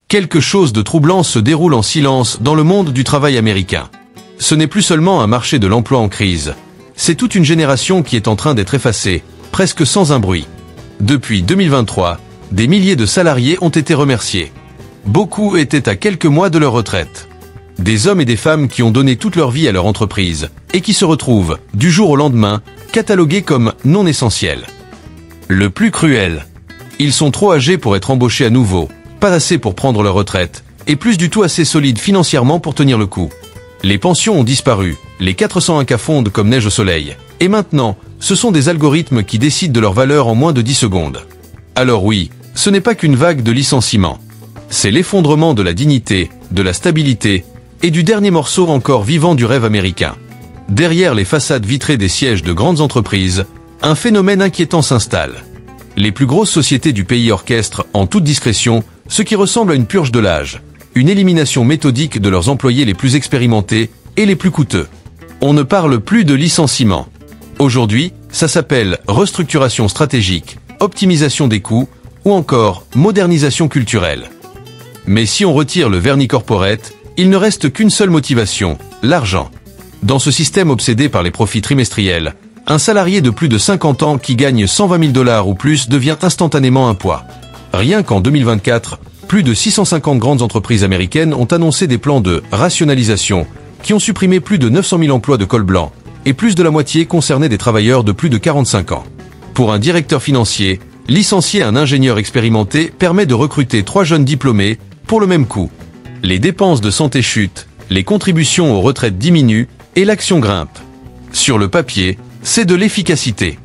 Quelque chose de troublant se déroule en silence dans le monde du travail américain. Ce n'est plus seulement un marché de l'emploi en crise. C'est toute une génération qui est en train d'être effacée, presque sans un bruit. Depuis 2023, des milliers de salariés ont été remerciés. Beaucoup étaient à quelques mois de leur retraite. Des hommes et des femmes qui ont donné toute leur vie à leur entreprise et qui se retrouvent, du jour au lendemain, catalogués comme non essentiels. Le plus cruel. Ils sont trop âgés pour être embauchés à nouveau, pas assez pour prendre leur retraite, et plus du tout assez solides financièrement pour tenir le coup. Les pensions ont disparu, les 401 cas fondent comme neige au soleil. Et maintenant, ce sont des algorithmes qui décident de leur valeur en moins de 10 secondes. Alors oui, ce n'est pas qu'une vague de licenciements. C'est l'effondrement de la dignité, de la stabilité, et du dernier morceau encore vivant du rêve américain. Derrière les façades vitrées des sièges de grandes entreprises, un phénomène inquiétant s'installe. Les plus grosses sociétés du pays orchestrent, en toute discrétion, ce qui ressemble à une purge de l'âge, une élimination méthodique de leurs employés les plus expérimentés et les plus coûteux. On ne parle plus de licenciement. Aujourd'hui, ça s'appelle restructuration stratégique, optimisation des coûts ou encore modernisation culturelle. Mais si on retire le vernis corporate, il ne reste qu'une seule motivation, l'argent. Dans ce système obsédé par les profits trimestriels, un salarié de plus de 50 ans qui gagne 120 000 $ ou plus devient instantanément un poids. Rien qu'en 2024, plus de 650 grandes entreprises américaines ont annoncé des plans de rationalisation qui ont supprimé plus de 900 000 emplois de col blanc et plus de la moitié concernaient des travailleurs de plus de 45 ans. Pour un directeur financier, licencier un ingénieur expérimenté permet de recruter 3 jeunes diplômés pour le même coût. Les dépenses de santé chutent, les contributions aux retraites diminuent et l'action grimpe. Sur le papier, c'est de l'efficacité.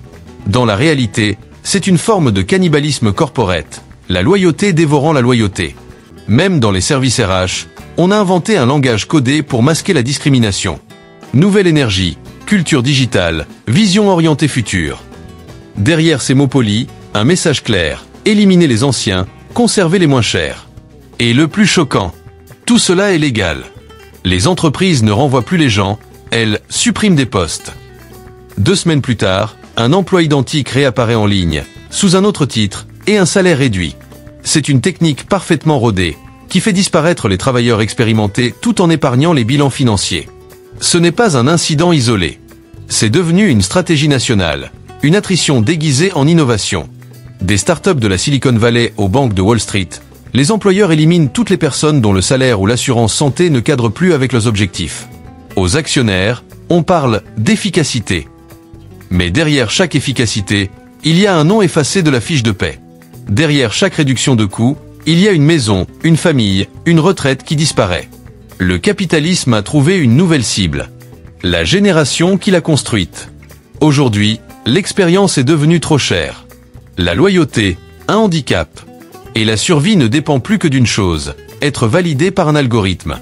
Dans la réalité, c'est une forme de cannibalisme corporate, la loyauté dévorant la loyauté. Même dans les services RH, on a inventé un langage codé pour masquer la discrimination. Nouvelle énergie, culture digitale, vision orientée future. Derrière ces mots polis, un message clair, éliminer les anciens, conserver les moins chers. Et le plus choquant, tout cela est légal. Les entreprises ne renvoient plus les gens, elles suppriment des postes. 2 semaines plus tard, un emploi identique réapparaît en ligne, sous un autre titre, et un salaire réduit. C'est une technique parfaitement rodée, qui fait disparaître les travailleurs expérimentés tout en épargnant les bilans financiers. Ce n'est pas un incident isolé. C'est devenu une stratégie nationale, une attrition déguisée en innovation. Des startups de la Silicon Valley aux banques de Wall Street, les employeurs éliminent toutes les personnes dont le salaire ou l'assurance santé ne cadrent plus avec leurs objectifs. Aux actionnaires, on parle d'efficacité. Mais derrière chaque efficacité, il y a un nom effacé de la fiche de paie. Derrière chaque réduction de coûts, il y a une maison, une famille, une retraite qui disparaît. Le capitalisme a trouvé une nouvelle cible. La génération qui l'a construite. Aujourd'hui, l'expérience est devenue trop chère. La loyauté, un handicap. Et la survie ne dépend plus que d'une chose, être validé par un algorithme.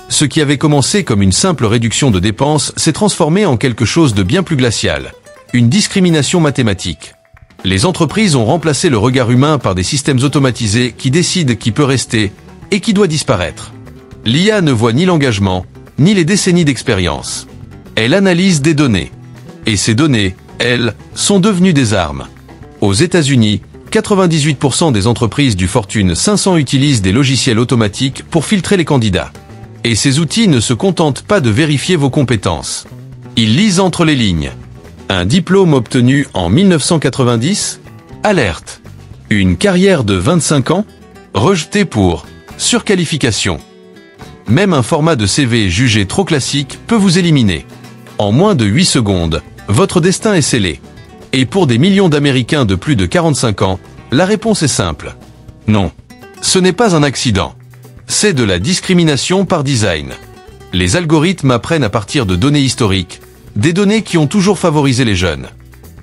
Ce qui avait commencé comme une simple réduction de dépenses s'est transformé en quelque chose de bien plus glacial. Une discrimination mathématique. Les entreprises ont remplacé le regard humain par des systèmes automatisés qui décident qui peut rester et qui doit disparaître. L'IA ne voit ni l'engagement, ni les décennies d'expérience. Elle analyse des données. Et ces données, elles, sont devenues des armes. Aux États-Unis, 98% des entreprises du Fortune 500 utilisent des logiciels automatiques pour filtrer les candidats. Et ces outils ne se contentent pas de vérifier vos compétences. Ils lisent entre les lignes. Un diplôme obtenu en 1990 ? Alerte. Une carrière de 25 ans ? Rejetée pour surqualification. Même un format de CV jugé trop classique peut vous éliminer. En moins de 8 secondes, votre destin est scellé. Et pour des millions d'Américains de plus de 45 ans, la réponse est simple. Non. Ce n'est pas un accident. C'est de la discrimination par design. Les algorithmes apprennent à partir de données historiques, des données qui ont toujours favorisé les jeunes.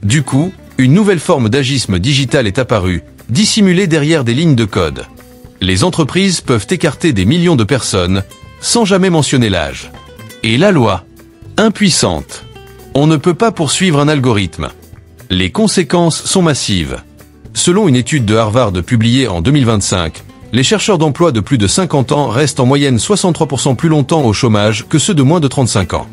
Du coup, une nouvelle forme d'agisme digital est apparue, dissimulée derrière des lignes de code. Les entreprises peuvent écarter des millions de personnes, sans jamais mentionner l'âge. Et la loi ? Impuissante. On ne peut pas poursuivre un algorithme. Les conséquences sont massives. Selon une étude de Harvard publiée en 2025, les chercheurs d'emploi de plus de 50 ans restent en moyenne 63% plus longtemps au chômage que ceux de moins de 35 ans.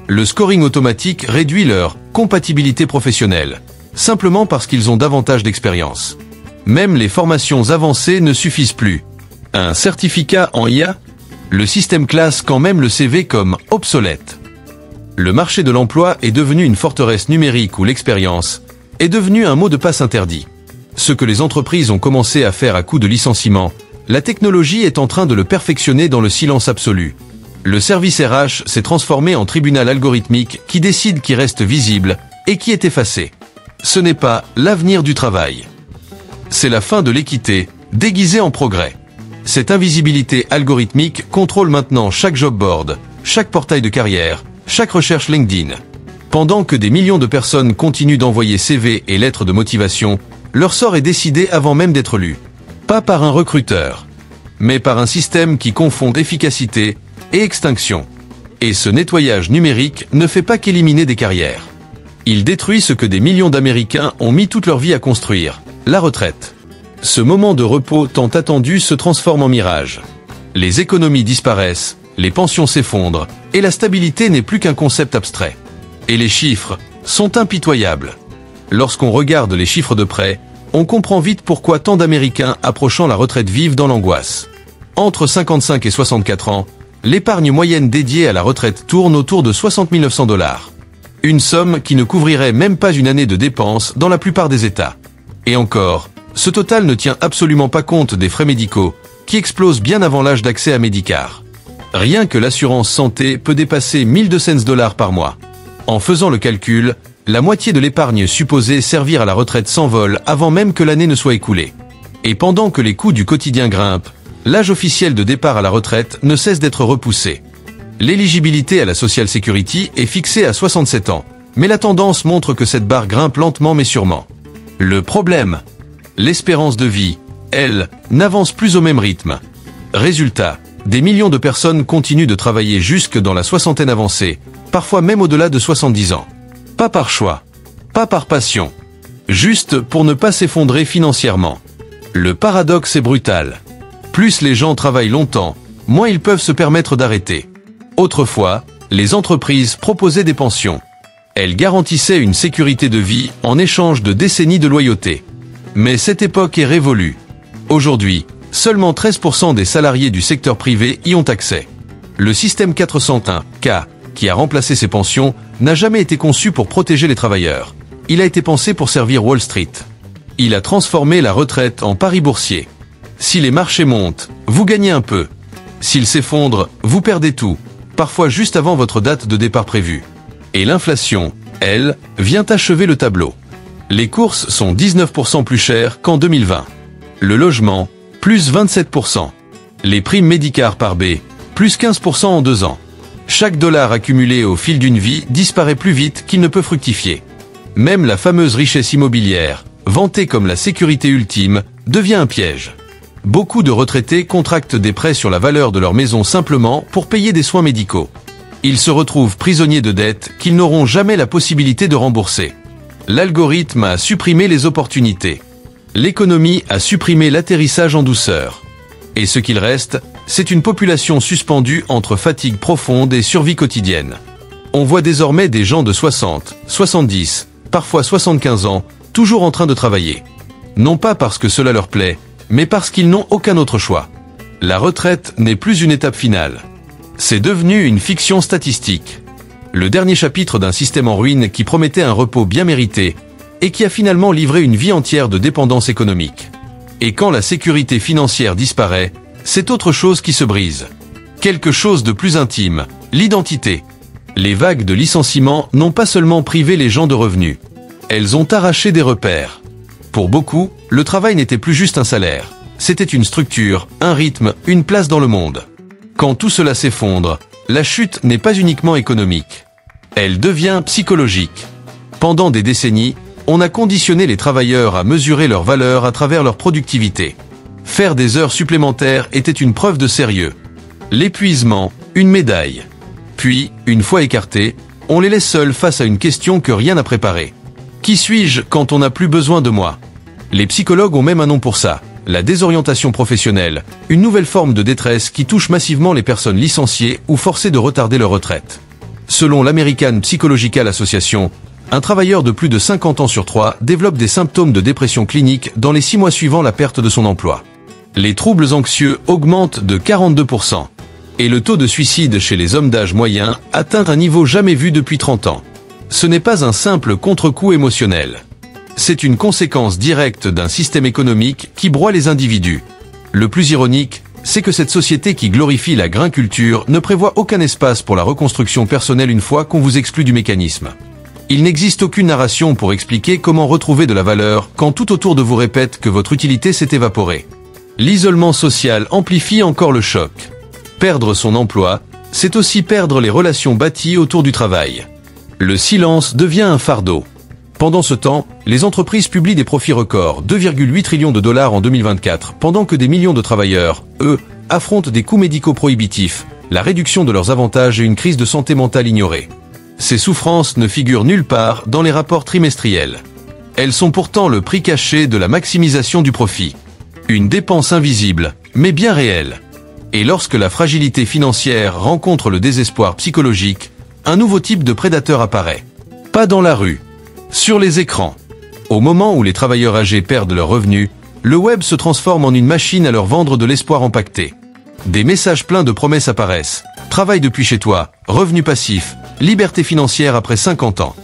Le scoring automatique réduit leur compatibilité professionnelle, simplement parce qu'ils ont davantage d'expérience. Même les formations avancées ne suffisent plus. Un certificat en IA? Le système classe quand même le CV comme obsolète. Le marché de l'emploi est devenu une forteresse numérique où l'expérience est devenue un mot de passe interdit. Ce que les entreprises ont commencé à faire à coup de licenciement, la technologie est en train de le perfectionner dans le silence absolu. Le service RH s'est transformé en tribunal algorithmique qui décide qui reste visible et qui est effacé. Ce n'est pas l'avenir du travail. C'est la fin de l'équité, déguisée en progrès. Cette invisibilité algorithmique contrôle maintenant chaque job board, chaque portail de carrière, chaque recherche LinkedIn. Pendant que des millions de personnes continuent d'envoyer CV et lettres de motivation, leur sort est décidé avant même d'être lu. Pas par un recruteur, mais par un système qui confond efficacité et extinction. Et ce nettoyage numérique ne fait pas qu'éliminer des carrières. Il détruit ce que des millions d'Américains ont mis toute leur vie à construire, la retraite. Ce moment de repos tant attendu se transforme en mirage. Les économies disparaissent, les pensions s'effondrent, et la stabilité n'est plus qu'un concept abstrait. Et les chiffres sont impitoyables. Lorsqu'on regarde les chiffres de près, on comprend vite pourquoi tant d'Américains approchant la retraite vivent dans l'angoisse. Entre 55 et 64 ans, l'épargne moyenne dédiée à la retraite tourne autour de 60 900 $. Une somme qui ne couvrirait même pas une année de dépenses dans la plupart des États. Et encore, ce total ne tient absolument pas compte des frais médicaux, qui explosent bien avant l'âge d'accès à Medicare. Rien que l'assurance santé peut dépasser 1200 $ par mois. En faisant le calcul, la moitié de l'épargne supposée servir à la retraite s'envole avant même que l'année ne soit écoulée. Et pendant que les coûts du quotidien grimpent, l'âge officiel de départ à la retraite ne cesse d'être repoussé. L'éligibilité à la Social Security est fixée à 67 ans, mais la tendance montre que cette barre grimpe lentement mais sûrement. Le problème? L'espérance de vie, elle, n'avance plus au même rythme. Résultat, des millions de personnes continuent de travailler jusque dans la soixantaine avancée, parfois même au-delà de 70 ans. Pas par choix, pas par passion, juste pour ne pas s'effondrer financièrement. Le paradoxe est brutal. Plus les gens travaillent longtemps, moins ils peuvent se permettre d'arrêter. Autrefois, les entreprises proposaient des pensions. Elles garantissaient une sécurité de vie en échange de décennies de loyauté. Mais cette époque est révolue. Aujourd'hui, seulement 13% des salariés du secteur privé y ont accès. Le système 401K, qui a remplacé ces pensions, n'a jamais été conçu pour protéger les travailleurs. Il a été pensé pour servir Wall Street. Il a transformé la retraite en pari boursier. Si les marchés montent, vous gagnez un peu. S'ils s'effondrent, vous perdez tout, parfois juste avant votre date de départ prévue. Et l'inflation, elle, vient achever le tableau. Les courses sont 19% plus chères qu'en 2020. Le logement, plus 27%. Les primes Medicare par B, plus 15% en 2 ans. Chaque dollar accumulé au fil d'une vie disparaît plus vite qu'il ne peut fructifier. Même la fameuse richesse immobilière, vantée comme la sécurité ultime, devient un piège. Beaucoup de retraités contractent des prêts sur la valeur de leur maison simplement pour payer des soins médicaux. Ils se retrouvent prisonniers de dettes qu'ils n'auront jamais la possibilité de rembourser. L'algorithme a supprimé les opportunités. L'économie a supprimé l'atterrissage en douceur. Et ce qu'il reste, c'est une population suspendue entre fatigue profonde et survie quotidienne. On voit désormais des gens de 60, 70, parfois 75 ans, toujours en train de travailler. Non pas parce que cela leur plaît, mais parce qu'ils n'ont aucun autre choix. La retraite n'est plus une étape finale. C'est devenu une fiction statistique. Le dernier chapitre d'un système en ruine qui promettait un repos bien mérité et qui a finalement livré une vie entière de dépendance économique. Et quand la sécurité financière disparaît, c'est autre chose qui se brise. Quelque chose de plus intime, l'identité. Les vagues de licenciements n'ont pas seulement privé les gens de revenus. Elles ont arraché des repères. Pour beaucoup, le travail n'était plus juste un salaire. C'était une structure, un rythme, une place dans le monde. Quand tout cela s'effondre, la chute n'est pas uniquement économique. Elle devient psychologique. Pendant des décennies, on a conditionné les travailleurs à mesurer leur valeur à travers leur productivité. Faire des heures supplémentaires était une preuve de sérieux. L'épuisement, une médaille. Puis, une fois écartés, on les laisse seuls face à une question que rien n'a préparée. Qui suis-je quand on n'a plus besoin de moi? Les psychologues ont même un nom pour ça. La désorientation professionnelle, une nouvelle forme de détresse qui touche massivement les personnes licenciées ou forcées de retarder leur retraite. Selon l'American Psychological Association, un travailleur de plus de 50 ans sur 3 développe des symptômes de dépression clinique dans les 6 mois suivant la perte de son emploi. Les troubles anxieux augmentent de 42%. Et le taux de suicide chez les hommes d'âge moyen atteint un niveau jamais vu depuis 30 ans. Ce n'est pas un simple contre-coup émotionnel. C'est une conséquence directe d'un système économique qui broie les individus. Le plus ironique, c'est que cette société qui glorifie la grain-culture ne prévoit aucun espace pour la reconstruction personnelle une fois qu'on vous exclut du mécanisme. Il n'existe aucune narration pour expliquer comment retrouver de la valeur quand tout autour de vous répète que votre utilité s'est évaporée. L'isolement social amplifie encore le choc. Perdre son emploi, c'est aussi perdre les relations bâties autour du travail. Le silence devient un fardeau. Pendant ce temps, les entreprises publient des profits records, 2,8 trillions de dollars en 2024, pendant que des millions de travailleurs, eux, affrontent des coûts médicaux prohibitifs, la réduction de leurs avantages et une crise de santé mentale ignorée. Ces souffrances ne figurent nulle part dans les rapports trimestriels. Elles sont pourtant le prix caché de la maximisation du profit. Une dépense invisible, mais bien réelle. Et lorsque la fragilité financière rencontre le désespoir psychologique, un nouveau type de prédateur apparaît. Pas dans la rue. Sur les écrans. Au moment où les travailleurs âgés perdent leurs revenus, le web se transforme en une machine à leur vendre de l'espoir empaqueté. Des messages pleins de promesses apparaissent. Travail depuis chez toi, revenu passif, liberté financière après 50 ans.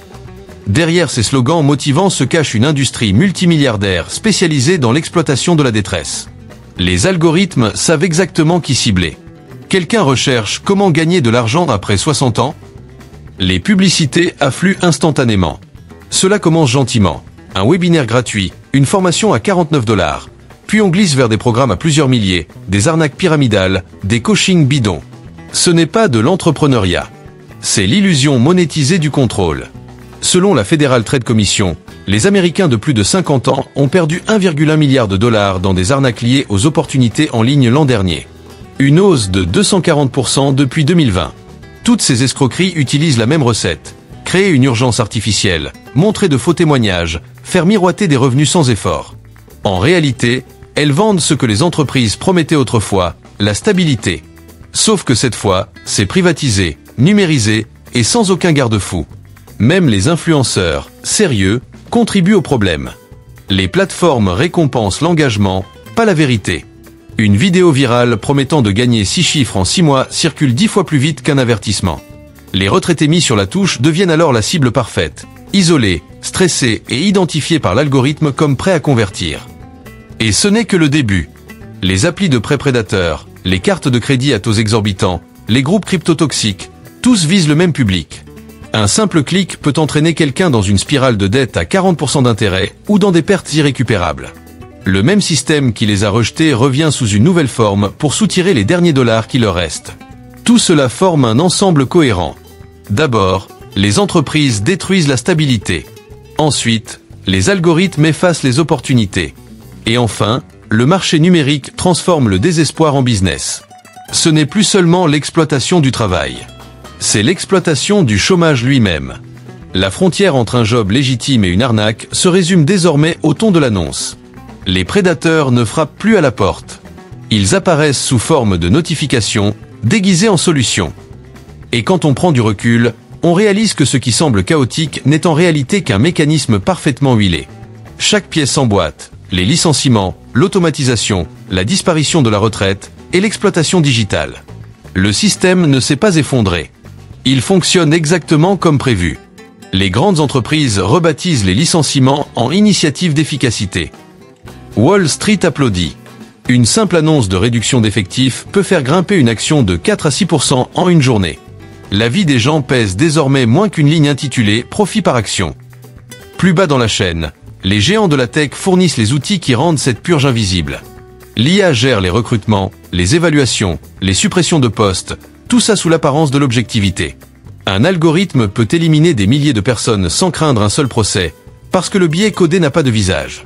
Derrière ces slogans motivants se cache une industrie multimilliardaire spécialisée dans l'exploitation de la détresse. Les algorithmes savent exactement qui cibler. Quelqu'un recherche comment gagner de l'argent après 60 ans? Les publicités affluent instantanément. Cela commence gentiment. Un webinaire gratuit, une formation à 49 $. Puis on glisse vers des programmes à plusieurs milliers, des arnaques pyramidales, des coachings bidons. Ce n'est pas de l'entrepreneuriat. C'est l'illusion monétisée du contrôle. Selon la Federal Trade Commission, les Américains de plus de 50 ans ont perdu 1,1 milliard de dollars dans des arnaques liées aux opportunités en ligne l'an dernier. Une hausse de 240% depuis 2020. Toutes ces escroqueries utilisent la même recette. Créer une urgence artificielle, montrer de faux témoignages, faire miroiter des revenus sans effort. En réalité, elles vendent ce que les entreprises promettaient autrefois, la stabilité. Sauf que cette fois, c'est privatisé, numérisé et sans aucun garde-fou. Même les influenceurs, sérieux, contribuent au problème. Les plateformes récompensent l'engagement, pas la vérité. Une vidéo virale promettant de gagner 6 chiffres en 6 mois circule 10 fois plus vite qu'un avertissement. Les retraités mis sur la touche deviennent alors la cible parfaite, isolés, stressés et identifiés par l'algorithme comme prêts à convertir. Et ce n'est que le début. Les applis de prêts prédateurs, les cartes de crédit à taux exorbitants, les groupes cryptotoxiques, tous visent le même public. Un simple clic peut entraîner quelqu'un dans une spirale de dette à 40% d'intérêt ou dans des pertes irrécupérables. Le même système qui les a rejetés revient sous une nouvelle forme pour soutirer les derniers dollars qui leur restent. Tout cela forme un ensemble cohérent. D'abord, les entreprises détruisent la stabilité. Ensuite, les algorithmes effacent les opportunités. Et enfin, le marché numérique transforme le désespoir en business. Ce n'est plus seulement l'exploitation du travail. C'est l'exploitation du chômage lui-même. La frontière entre un job légitime et une arnaque se résume désormais au ton de l'annonce. Les prédateurs ne frappent plus à la porte. Ils apparaissent sous forme de notifications, déguisées en solutions. Et quand on prend du recul, on réalise que ce qui semble chaotique n'est en réalité qu'un mécanisme parfaitement huilé. Chaque pièce s'emboîte, les licenciements, l'automatisation, la disparition de la retraite et l'exploitation digitale. Le système ne s'est pas effondré. Il fonctionne exactement comme prévu. Les grandes entreprises rebaptisent les licenciements en initiatives d'efficacité. Wall Street applaudit. Une simple annonce de réduction d'effectifs peut faire grimper une action de 4 à 6% en une journée. La vie des gens pèse désormais moins qu'une ligne intitulée « Profit par action ». Plus bas dans la chaîne, les géants de la tech fournissent les outils qui rendent cette purge invisible. L'IA gère les recrutements, les évaluations, les suppressions de postes, tout ça sous l'apparence de l'objectivité. Un algorithme peut éliminer des milliers de personnes sans craindre un seul procès, parce que le biais codé n'a pas de visage.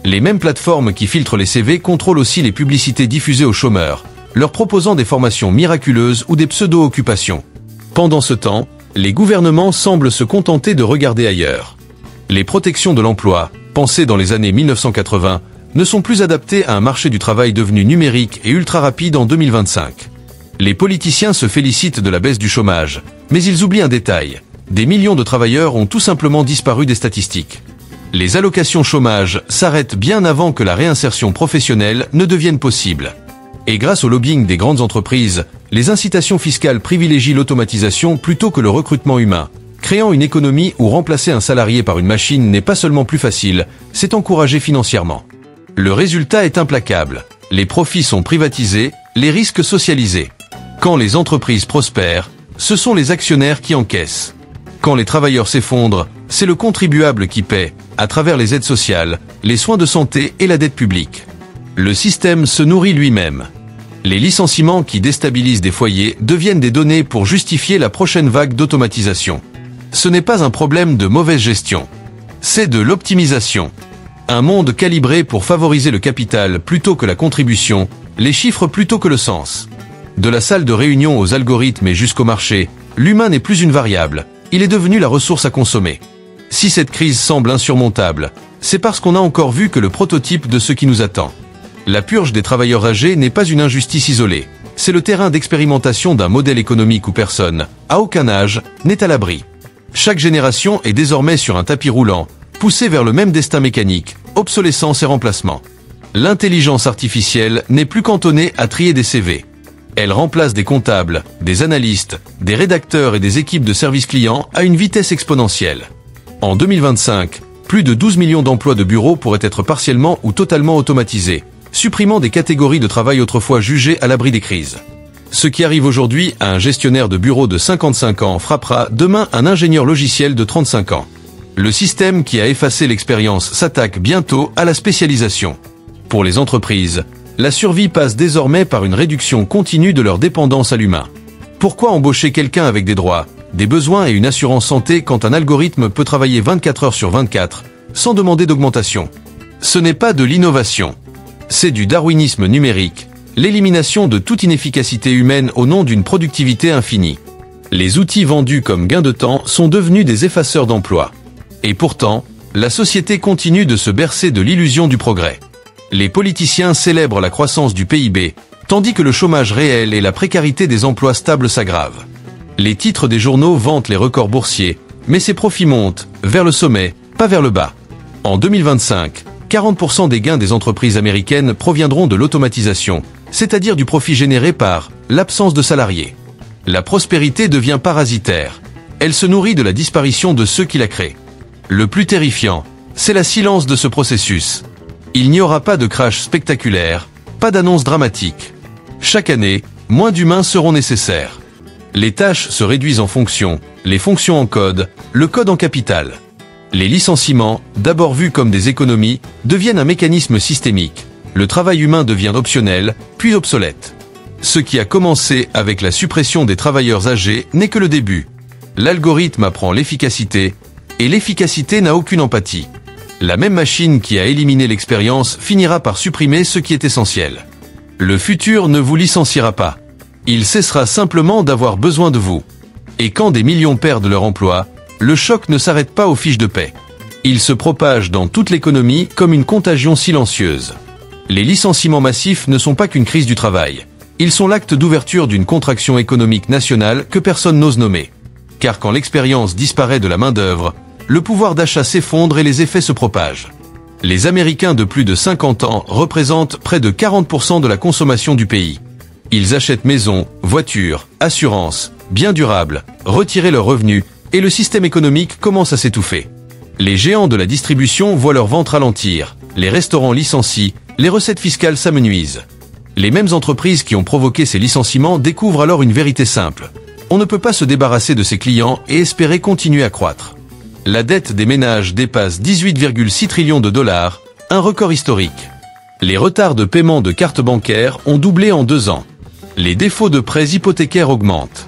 Les mêmes plateformes qui filtrent les CV contrôlent aussi les publicités diffusées aux chômeurs, leur proposant des formations miraculeuses ou des pseudo-occupations. Pendant ce temps, les gouvernements semblent se contenter de regarder ailleurs. Les protections de l'emploi, pensées dans les années 1980, ne sont plus adaptées à un marché du travail devenu numérique et ultra rapide en 2025. Les politiciens se félicitent de la baisse du chômage, mais ils oublient un détail. Des millions de travailleurs ont tout simplement disparu des statistiques. Les allocations chômage s'arrêtent bien avant que la réinsertion professionnelle ne devienne possible. Et grâce au lobbying des grandes entreprises, les incitations fiscales privilégient l'automatisation plutôt que le recrutement humain, créant une économie où remplacer un salarié par une machine n'est pas seulement plus facile, c'est encouragé financièrement. Le résultat est implacable. Les profits sont privatisés, les risques socialisés. Quand les entreprises prospèrent, ce sont les actionnaires qui encaissent. Quand les travailleurs s'effondrent, c'est le contribuable qui paie, à travers les aides sociales, les soins de santé et la dette publique. Le système se nourrit lui-même. Les licenciements qui déstabilisent des foyers deviennent des données pour justifier la prochaine vague d'automatisation. Ce n'est pas un problème de mauvaise gestion. C'est de l'optimisation. Un monde calibré pour favoriser le capital plutôt que la contribution, les chiffres plutôt que le sens. De la salle de réunion aux algorithmes et jusqu'au marché, l'humain n'est plus une variable, il est devenu la ressource à consommer. Si cette crise semble insurmontable, c'est parce qu'on n'a encore vu que le prototype de ce qui nous attend. La purge des travailleurs âgés n'est pas une injustice isolée, c'est le terrain d'expérimentation d'un modèle économique où personne, à aucun âge, n'est à l'abri. Chaque génération est désormais sur un tapis roulant, poussée vers le même destin mécanique, obsolescence et remplacement. L'intelligence artificielle n'est plus cantonnée à trier des CV. Elle remplace des comptables, des analystes, des rédacteurs et des équipes de service client à une vitesse exponentielle. En 2025, plus de 12 millions d'emplois de bureaux pourraient être partiellement ou totalement automatisés, supprimant des catégories de travail autrefois jugées à l'abri des crises. Ce qui arrive aujourd'hui à un gestionnaire de bureau de 55 ans frappera demain un ingénieur logiciel de 35 ans. Le système qui a effacé l'expérience s'attaque bientôt à la spécialisation. Pour les entreprises, la survie passe désormais par une réduction continue de leur dépendance à l'humain. Pourquoi embaucher quelqu'un avec des droits, des besoins et une assurance santé quand un algorithme peut travailler 24 heures sur 24, sans demander d'augmentation? Ce n'est pas de l'innovation. C'est du darwinisme numérique, l'élimination de toute inefficacité humaine au nom d'une productivité infinie. Les outils vendus comme gain de temps sont devenus des effaceurs d'emplois. Et pourtant, la société continue de se bercer de l'illusion du progrès. Les politiciens célèbrent la croissance du PIB, tandis que le chômage réel et la précarité des emplois stables s'aggravent. Les titres des journaux vantent les records boursiers, mais ces profits montent, vers le sommet, pas vers le bas. En 2025, 40% des gains des entreprises américaines proviendront de l'automatisation, c'est-à-dire du profit généré par l'absence de salariés. La prospérité devient parasitaire. Elle se nourrit de la disparition de ceux qui la créent. Le plus terrifiant, c'est la silence de ce processus. Il n'y aura pas de crash spectaculaire, pas d'annonce dramatique. Chaque année, moins d'humains seront nécessaires. Les tâches se réduisent en fonctions, les fonctions en code, le code en capital. Les licenciements, d'abord vus comme des économies, deviennent un mécanisme systémique. Le travail humain devient optionnel, puis obsolète. Ce qui a commencé avec la suppression des travailleurs âgés n'est que le début. L'algorithme apprend l'efficacité, et l'efficacité n'a aucune empathie. La même machine qui a éliminé l'expérience finira par supprimer ce qui est essentiel. Le futur ne vous licenciera pas. Il cessera simplement d'avoir besoin de vous. Et quand des millions perdent leur emploi, le choc ne s'arrête pas aux fiches de paie. Il se propage dans toute l'économie comme une contagion silencieuse. Les licenciements massifs ne sont pas qu'une crise du travail. Ils sont l'acte d'ouverture d'une contraction économique nationale que personne n'ose nommer. Car quand l'expérience disparaît de la main-d'œuvre, le pouvoir d'achat s'effondre et les effets se propagent. Les Américains de plus de 50 ans représentent près de 40% de la consommation du pays. Ils achètent maisons, voitures, assurances, biens durables, retirent leurs revenus, et le système économique commence à s'étouffer. Les géants de la distribution voient leur vente ralentir, les restaurants licencient, les recettes fiscales s'amenuisent. Les mêmes entreprises qui ont provoqué ces licenciements découvrent alors une vérité simple. On ne peut pas se débarrasser de ses clients et espérer continuer à croître. La dette des ménages dépasse 18,6 trillions de dollars, un record historique. Les retards de paiement de cartes bancaires ont doublé en 2 ans. Les défauts de prêts hypothécaires augmentent.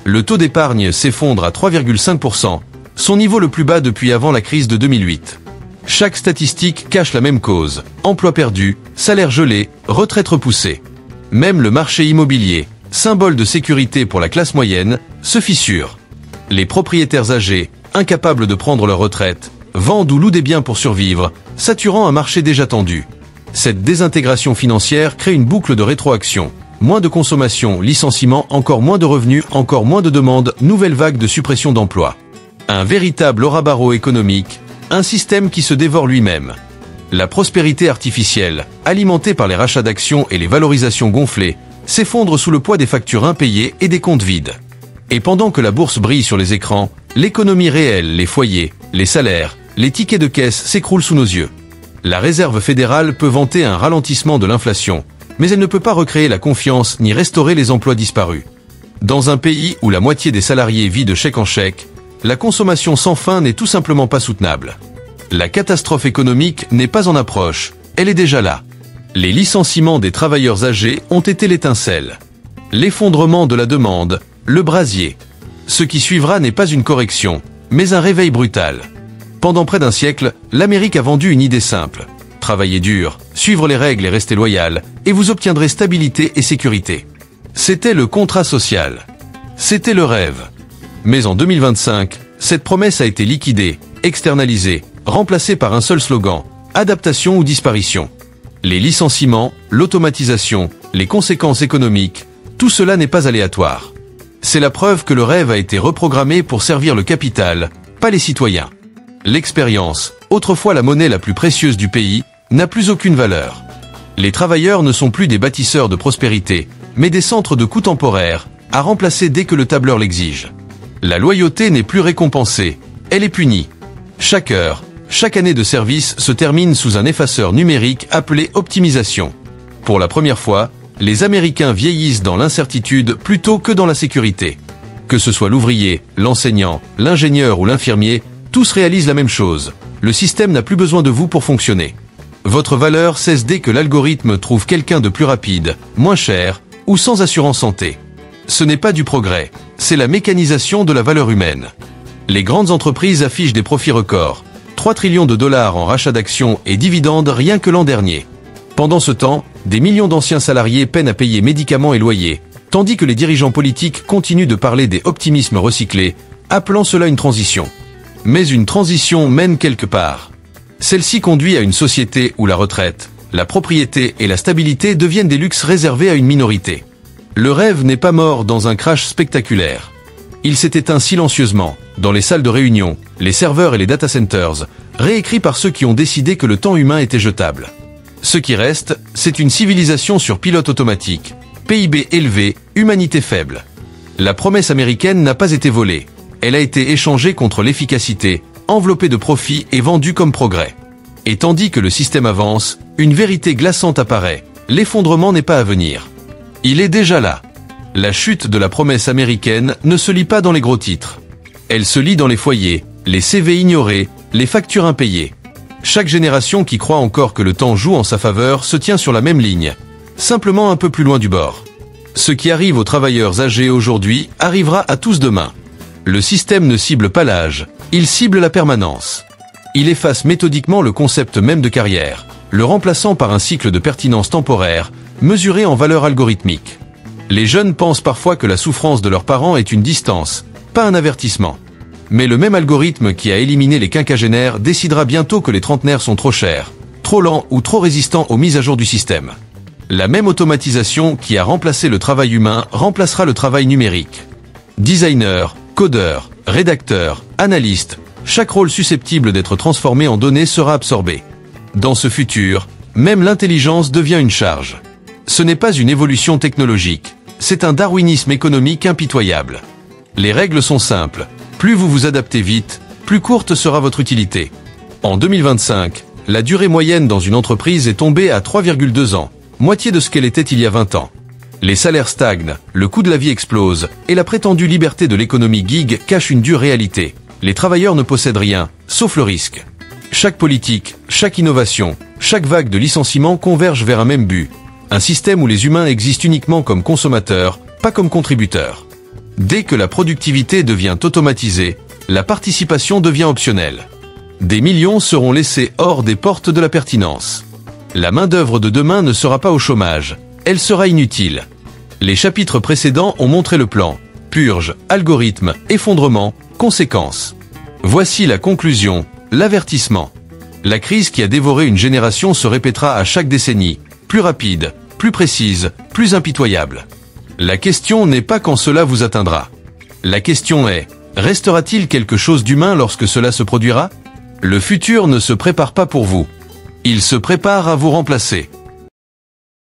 Le taux d'épargne s'effondre à 3,5%, son niveau le plus bas depuis avant la crise de 2008. Chaque statistique cache la même cause, emploi perdu, salaire gelé, retraite repoussée. Même le marché immobilier, symbole de sécurité pour la classe moyenne, se fissure. Les propriétaires âgés, incapables de prendre leur retraite, vendent ou louent des biens pour survivre, saturant un marché déjà tendu. Cette désintégration financière crée une boucle de rétroaction. Moins de consommation, licenciements, encore moins de revenus, encore moins de demandes, nouvelle vague de suppression d'emplois. Un véritable orabaro économique, Un système qui se dévore lui-même. La prospérité artificielle, alimentée par les rachats d'actions et les valorisations gonflées, s'effondre sous le poids des factures impayées et des comptes vides. Et pendant que la bourse brille sur les écrans, l'économie réelle, les foyers, les salaires, les tickets de caisse s'écroulent sous nos yeux. La Réserve fédérale peut vanter un ralentissement de l'inflation, mais elle ne peut pas recréer la confiance ni restaurer les emplois disparus. Dans un pays où la moitié des salariés vit de chèque en chèque, la consommation sans fin n'est tout simplement pas soutenable. La catastrophe économique n'est pas en approche, elle est déjà là. Les licenciements des travailleurs âgés ont été l'étincelle. L'effondrement de la demande, le brasier. Ce qui suivra n'est pas une correction, mais un réveil brutal. Pendant près d'un siècle, l'Amérique a vendu une idée simple. Travaillez dur, suivre les règles et rester loyal, et vous obtiendrez stabilité et sécurité. C'était le contrat social. C'était le rêve. Mais en 2025, cette promesse a été liquidée, externalisée, remplacée par un seul slogan, adaptation ou disparition. Les licenciements, l'automatisation, les conséquences économiques, tout cela n'est pas aléatoire. C'est la preuve que le rêve a été reprogrammé pour servir le capital, pas les citoyens. L'expérience, autrefois la monnaie la plus précieuse du pays, n'a plus aucune valeur. Les travailleurs ne sont plus des bâtisseurs de prospérité, mais des centres de coûts temporaires, à remplacer dès que le tableur l'exige. La loyauté n'est plus récompensée, elle est punie. Chaque heure, chaque année de service se termine sous un effaceur numérique appelé optimisation. Pour la première fois, les Américains vieillissent dans l'incertitude plutôt que dans la sécurité. Que ce soit l'ouvrier, l'enseignant, l'ingénieur ou l'infirmier, tous réalisent la même chose. Le système n'a plus besoin de vous pour fonctionner. Votre valeur cesse dès que l'algorithme trouve quelqu'un de plus rapide, moins cher ou sans assurance santé. Ce n'est pas du progrès, c'est la mécanisation de la valeur humaine. Les grandes entreprises affichent des profits records, 3 trillions de dollars en rachat d'actions et dividendes rien que l'an dernier. Pendant ce temps, des millions d'anciens salariés peinent à payer médicaments et loyers, tandis que les dirigeants politiques continuent de parler des optimismes recyclés, appelant cela une transition. Mais une transition mène quelque part. Celle-ci conduit à une société où la retraite, la propriété et la stabilité deviennent des luxes réservés à une minorité. Le rêve n'est pas mort dans un crash spectaculaire. Il s'est éteint silencieusement, dans les salles de réunion, les serveurs et les data centers, réécrits par ceux qui ont décidé que le temps humain était jetable. Ce qui reste, c'est une civilisation sur pilote automatique, PIB élevé, humanité faible. La promesse américaine n'a pas été volée. Elle a été échangée contre l'efficacité, enveloppée de profits et vendue comme progrès. Et tandis que le système avance, une vérité glaçante apparaît. L'effondrement n'est pas à venir. Il est déjà là. La chute de la promesse américaine ne se lit pas dans les gros titres. Elle se lit dans les foyers, les CV ignorés, les factures impayées. Chaque génération qui croit encore que le temps joue en sa faveur se tient sur la même ligne, simplement un peu plus loin du bord. Ce qui arrive aux travailleurs âgés aujourd'hui arrivera à tous demain. Le système ne cible pas l'âge, il cible la permanence. Il efface méthodiquement le concept même de carrière, le remplaçant par un cycle de pertinence temporaire, mesuré en valeur algorithmique. Les jeunes pensent parfois que la souffrance de leurs parents est une distance, pas un avertissement. Mais le même algorithme qui a éliminé les quinquagénaires décidera bientôt que les trentenaires sont trop chers, trop lents ou trop résistants aux mises à jour du système. La même automatisation qui a remplacé le travail humain remplacera le travail numérique. Designer, codeur, rédacteur, analyste, chaque rôle susceptible d'être transformé en données sera absorbé. Dans ce futur, même l'intelligence devient une charge. Ce n'est pas une évolution technologique, c'est un darwinisme économique impitoyable. Les règles sont simples. Plus vous vous adaptez vite, plus courte sera votre utilité. En 2025, la durée moyenne dans une entreprise est tombée à 3,2 ans, moitié de ce qu'elle était il y a 20 ans. Les salaires stagnent, le coût de la vie explose, et la prétendue liberté de l'économie gig cache une dure réalité. Les travailleurs ne possèdent rien, sauf le risque. Chaque politique, chaque innovation, chaque vague de licenciements converge vers un même but. Un système où les humains existent uniquement comme consommateurs, pas comme contributeurs. Dès que la productivité devient automatisée, la participation devient optionnelle. Des millions seront laissés hors des portes de la pertinence. La main-d'œuvre de demain ne sera pas au chômage, elle sera inutile. Les chapitres précédents ont montré le plan. Purge, algorithme, effondrement, conséquences. Voici la conclusion, l'avertissement. La crise qui a dévoré une génération se répétera à chaque décennie, plus rapide, plus précise, plus impitoyable. La question n'est pas quand cela vous atteindra. La question est, restera-t-il quelque chose d'humain lorsque cela se produira ? Le futur ne se prépare pas pour vous. Il se prépare à vous remplacer.